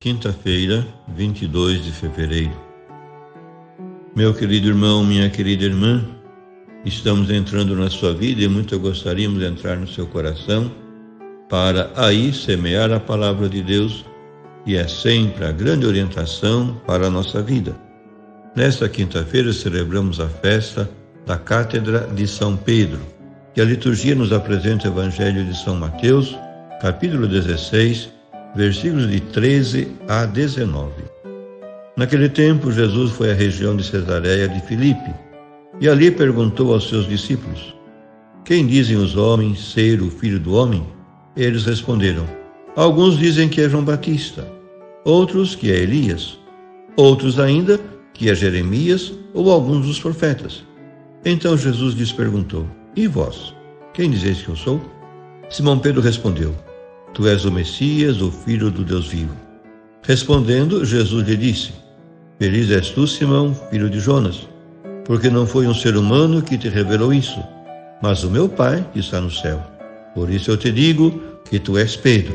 Quinta-feira, 22 de fevereiro. Meu querido irmão, minha querida irmã, estamos entrando na sua vida e muito gostaríamos de entrar no seu coração para aí semear a palavra de Deus, e é sempre a grande orientação para a nossa vida. Nesta quinta-feira celebramos a festa da Cátedra de São Pedro, e a liturgia nos apresenta o Evangelho de São Mateus, capítulo 16, versículos de 13 a 19. Naquele tempo, Jesus foi à região de Cesareia de Filipe e ali perguntou aos seus discípulos: Quem dizem os homens ser o Filho do Homem? Eles responderam: Alguns dizem que é João Batista, outros que é Elias, outros ainda que é Jeremias ou alguns dos profetas. Então Jesus lhes perguntou: E vós, quem dizeis que eu sou? Simão Pedro respondeu: Tu és o Messias, o Filho do Deus vivo. Respondendo, Jesus lhe disse: Feliz és tu, Simão, filho de Jonas, porque não foi um ser humano que te revelou isso, mas o meu Pai que está no céu. Por isso eu te digo que tu és Pedro,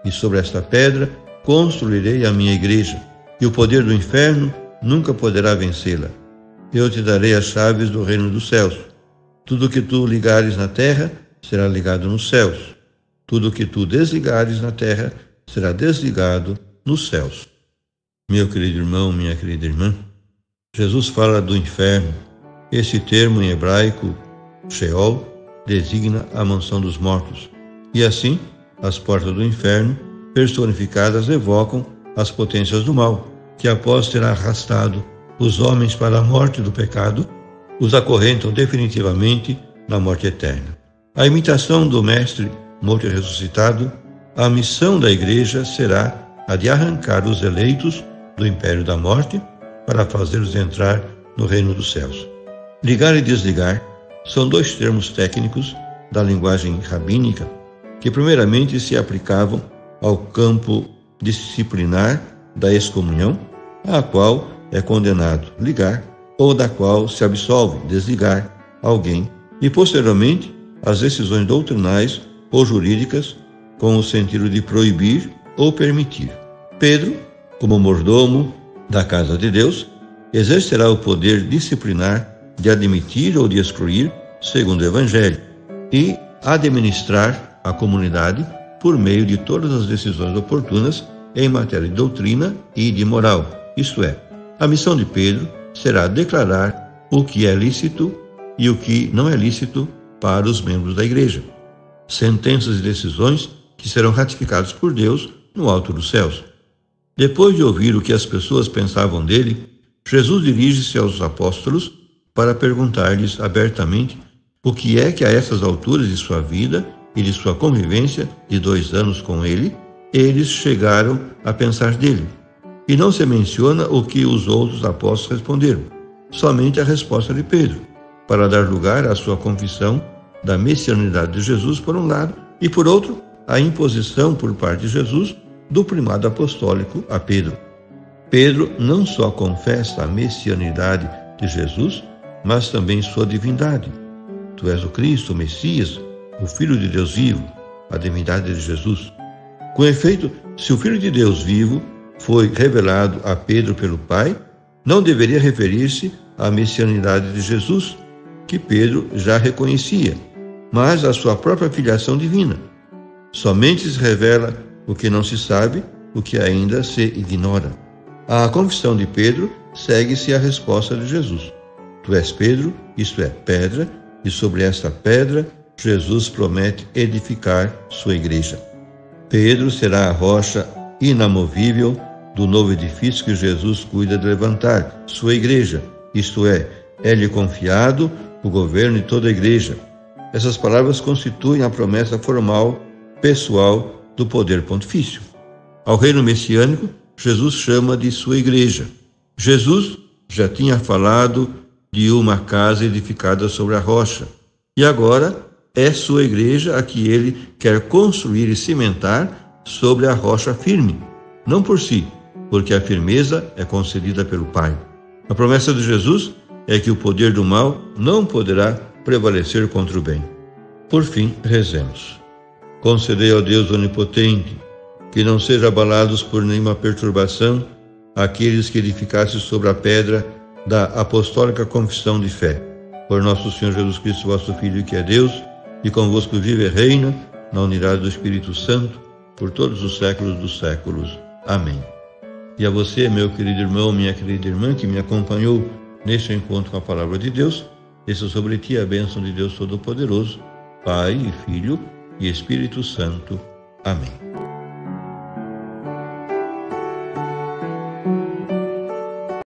e sobre esta pedra construirei a minha igreja, e o poder do inferno nunca poderá vencê-la. Eu te darei as chaves do reino dos céus. Tudo que tu ligares na terra será ligado nos céus. Tudo que tu desligares na terra será desligado nos céus. Meu querido irmão, minha querida irmã, Jesus fala do inferno. Esse termo em hebraico, Sheol, designa a mansão dos mortos. E assim, as portas do inferno, personificadas, evocam as potências do mal, que após ter arrastado os homens para a morte do pecado, os acorrentam definitivamente na morte eterna. A imitação do Mestre morto e ressuscitado, a missão da igreja será a de arrancar os eleitos do império da morte para fazê-los entrar no reino dos céus. Ligar e desligar são dois termos técnicos da linguagem rabínica que primeiramente se aplicavam ao campo disciplinar da excomunhão, a qual é condenado ligar, ou da qual se absolve desligar alguém, e posteriormente as decisões doutrinais ou jurídicas, com o sentido de proibir ou permitir. Pedro, como mordomo da casa de Deus, exercerá o poder disciplinar de admitir ou de excluir, segundo o Evangelho, e administrar a comunidade por meio de todas as decisões oportunas em matéria de doutrina e de moral. Isto é, a missão de Pedro será declarar o que é lícito e o que não é lícito para os membros da igreja. Sentenças e decisões que serão ratificadas por Deus no alto dos céus. Depois de ouvir o que as pessoas pensavam dele, Jesus dirige-se aos apóstolos para perguntar-lhes abertamente o que é que a essas alturas de sua vida e de sua convivência de 2 anos com ele, eles chegaram a pensar dele. E não se menciona o que os outros apóstolos responderam, somente a resposta de Pedro, para dar lugar à sua confissão da messianidade de Jesus por um lado, e por outro, a imposição por parte de Jesus do primado apostólico a Pedro. Pedro não só confessa a messianidade de Jesus, mas também sua divindade. Tu és o Cristo, o Messias, o Filho de Deus vivo, a divindade de Jesus. Com efeito, se o Filho de Deus vivo foi revelado a Pedro pelo Pai, não deveria referir-se à messianidade de Jesus, que Pedro já reconhecia, mas a sua própria filiação divina. Somente se revela o que não se sabe, o que ainda se ignora. A confissão de Pedro segue-se à resposta de Jesus. Tu és Pedro, isto é, pedra, e sobre esta pedra Jesus promete edificar sua igreja. Pedro será a rocha inamovível do novo edifício que Jesus cuida de levantar, sua igreja, isto é-lhe confiado o governo de toda a igreja. Essas palavras constituem a promessa formal, pessoal, do poder pontifício. Ao reino messiânico, Jesus chama de sua igreja. Jesus já tinha falado de uma casa edificada sobre a rocha, e agora é sua igreja a que ele quer construir e cimentar sobre a rocha firme, não por si, porque a firmeza é concedida pelo Pai. A promessa de Jesus é que o poder do mal não poderá prevalecer contra o bem. Por fim, rezemos. Concedei ao Deus onipotente que não sejam abalados por nenhuma perturbação aqueles que edificassem sobre a pedra da apostólica confissão de fé. Por nosso Senhor Jesus Cristo, vosso Filho, que é Deus, e convosco vive e reina, na unidade do Espírito Santo, por todos os séculos dos séculos. Amém. E a você, meu querido irmão, minha querida irmã, que me acompanhou neste encontro com a Palavra de Deus, desça sobre ti a bênção de Deus Todo-Poderoso, Pai e Filho e Espírito Santo. Amém.